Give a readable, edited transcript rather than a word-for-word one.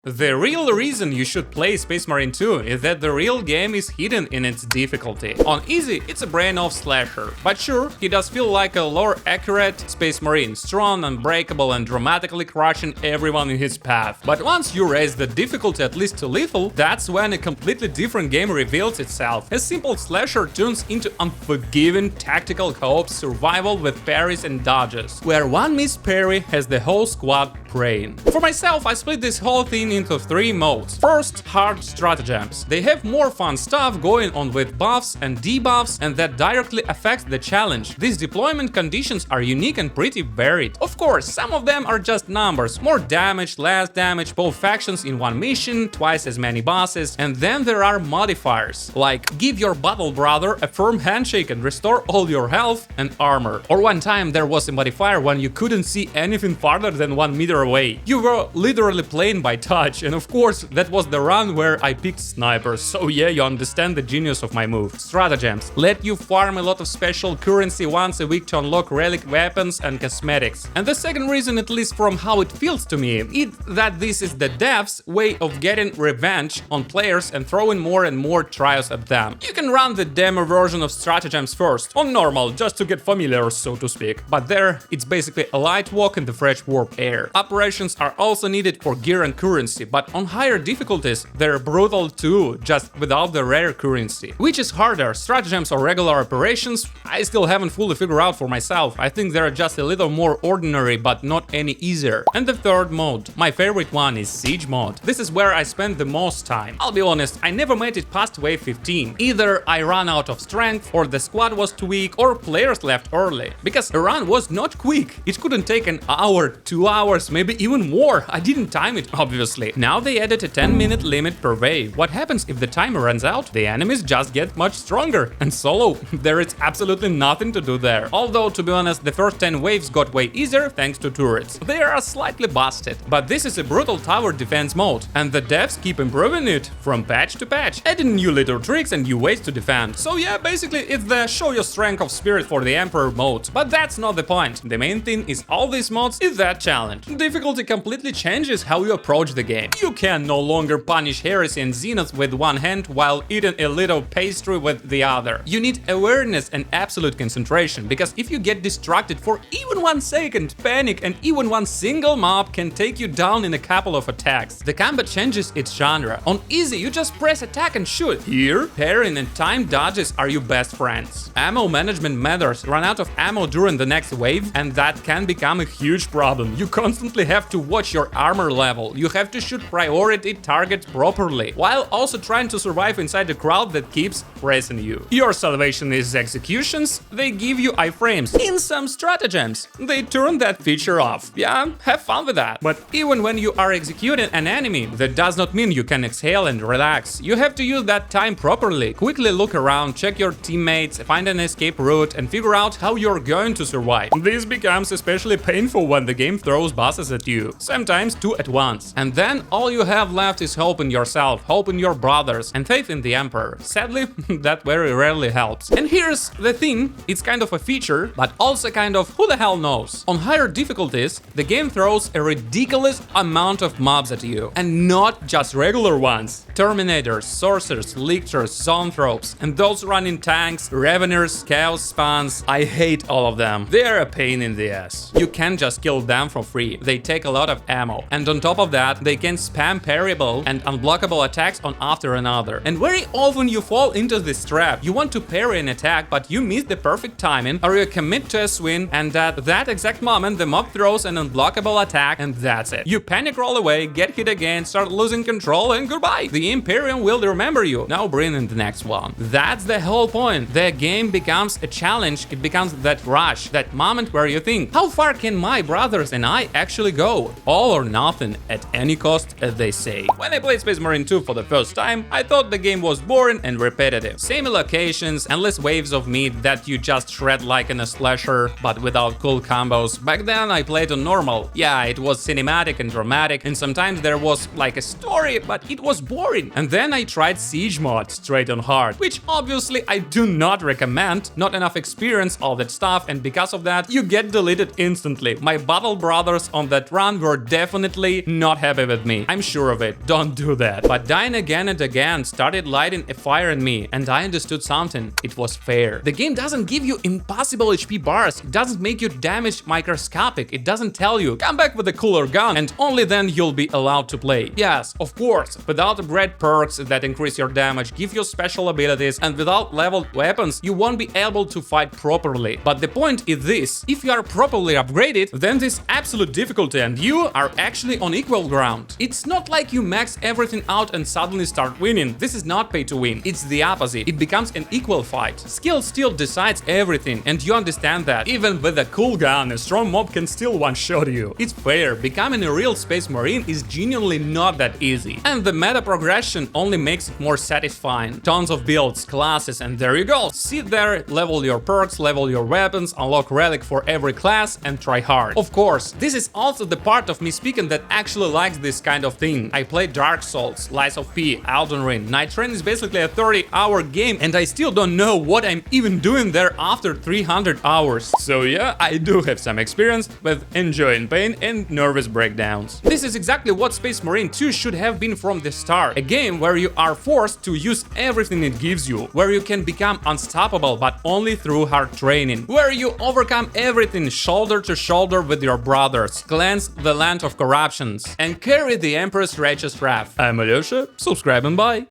The real reason you should play Space Marine 2 is that the real game is hidden in its difficulty. On easy, it's a brain-off slasher, but sure, he does feel like a lore-accurate Space Marine, strong, unbreakable, and dramatically crushing everyone in his path. But once you raise the difficulty at least to lethal, that's when a completely different game reveals itself. A simple slasher turns into unforgiving tactical co-op survival with parries and dodges, where one missed parry has the whole squad praying. For myself, I split this whole thing into 3 modes. First, hard stratagems. They have more fun stuff going on with buffs and debuffs, and that directly affects the challenge. These deployment conditions are unique and pretty varied. Of course, some of them are just numbers. More damage, less damage, both factions in one mission, twice as many bosses, and then there are modifiers, like give your battle brother a firm handshake and restore all your health and armor. Or one time there was a modifier when you couldn't see anything farther than 1 meter away. You were literally playing by touch, and of course that was the run where I picked snipers, so yeah, you understand the genius of my move. Stratagems let you farm a lot of special currency once a week to unlock relic weapons and cosmetics. And the second reason, at least from how it feels to me, is that this is the devs' way of getting revenge on players and throwing more and more trials at them. You can run the demo version of stratagems first, on normal, just to get familiar, so to speak. But there, it's basically a light walk in the fresh warp air. Operations are also needed for gear and currency, but on higher difficulties, they're brutal too, just without the rare currency. Which is harder, stratagems or regular operations? I still haven't fully figured out for myself. I think they're just a little more ordinary, but not any easier. And the third mode, my favorite one, is Siege mode. This is where I spend the most time. I'll be honest, I never made it past wave 15. Either I ran out of strength, or the squad was too weak, or players left early. Because a run was not quick. It couldn't take an hour, 2 hours, maybe even more. I didn't time it, obviously. Now they added a 10-minute limit per wave. What happens if the timer runs out? The enemies just get much stronger. And solo, there is absolutely nothing to do there. Although, to be honest, the first 10 waves got way easier thanks to turrets. They are slightly busted. But this is a brutal tower defense mode, and the devs keep improving it from patch to patch, adding new little tricks and new ways to defend. So yeah, basically it's the show your strength of spirit for the Emperor mode. But that's not the point. The main thing is all these modes is that challenge. Difficulty completely changes how you approach the game. You can no longer punish heresy and zenith with one hand while eating a little pastry with the other. You need awareness and absolute concentration, because if you get distracted for even 1 second, panic and even one single mob can take you down in a couple of attacks. The combat changes its genre. On easy, you just press attack and shoot. Here, parrying and time dodges are your best friends. Ammo management matters. Run out of ammo during the next wave, and that can become a huge problem. You constantly have to watch your armor level. You have to shoot priority targets properly, while also trying to survive inside the crowd that keeps pressing you. Your salvation is executions. They give you iframes. In some stratagems, they turn that feature off. Yeah, have fun with that. But even when you are executing an enemy, that does not mean you can exhale and relax. You have to use that time properly. Quickly look around, check your teammates, find an escape route, and figure out how you're going to survive. This becomes especially painful when the game throws bosses at you, sometimes 2 at once. And then all you have left is hope in yourself, hope in your brothers, and faith in the Emperor. Sadly, that very rarely helps. And here's the thing, it's kind of a feature, but also kind of who the hell knows. On higher difficulties, the game throws a ridiculous amount of mobs at you, and not just regular ones. Terminators, sorcerers, lictors, zoanthropes, and those running tanks, reveners, chaos spawns. I hate all of them. They're a pain in the ass. You can't just kill them for free. They take a lot of ammo, and on top of that, they can spam parryable and unblockable attacks on after another. And very often you fall into this trap. You want to parry an attack, but you miss the perfect timing, or you commit to a swing, and at that exact moment the mob throws an unblockable attack, and that's it. You panic roll away, get hit again, start losing control, and goodbye. The Imperium will remember you. Now bring in the next one. That's the whole point. The game becomes a challenge. It becomes that rush, that moment where you think, how far can my brothers and I actually go? All or nothing, at any cost, as they say. When I played Space Marine 2 for the first time, I thought the game was boring and repetitive. Same locations, endless waves of meat that you just shred like in a slasher, but without cool combos. Back then I played on normal. Yeah, it was cinematic and dramatic, and sometimes there was like a story, but it was boring. And then I tried Siege mod straight on hard, which obviously I do not recommend. Not enough experience, all that stuff, and because of that, you get deleted instantly. My battle brothers on that run were definitely not happy with with me. I'm sure of it. Don't do that. But dying again and again started lighting a fire in me, and I understood something. It was fair. The game doesn't give you impossible HP bars. It doesn't make your damage microscopic. It doesn't tell you, come back with a cooler gun, and only then you'll be allowed to play. Yes, of course, without upgrade perks that increase your damage, give you special abilities, and without leveled weapons, you won't be able to fight properly. But the point is this: if you are properly upgraded, then this absolute difficulty and you are actually on equal ground. It's not like you max everything out and suddenly start winning. This is not pay to win. It's the opposite. It becomes an equal fight. Skill still decides everything, and you understand that. Even with a cool gun, a strong mob can still one-shot you. It's fair. Becoming a real Space Marine is genuinely not that easy. And the meta progression only makes it more satisfying. Tons of builds, classes, and there you go. Sit there, level your perks, level your weapons, unlock relic for every class, and try hard. Of course, this is also the part of me speaking that actually likes this kind of thing. I played Dark Souls, Lies of P, Elden Ring. Night Train is basically a 30-hour game, and I still don't know what I'm even doing there after 300 hours. So yeah, I do have some experience with enjoying pain and nervous breakdowns. This is exactly what Space Marine 2 should have been from the start. A game where you are forced to use everything it gives you, where you can become unstoppable but only through hard training, where you overcome everything shoulder to shoulder with your brothers, cleanse the land of corruptions, and carry the Emperor's righteous wrath. I'm Alyosha, subscribe and bye!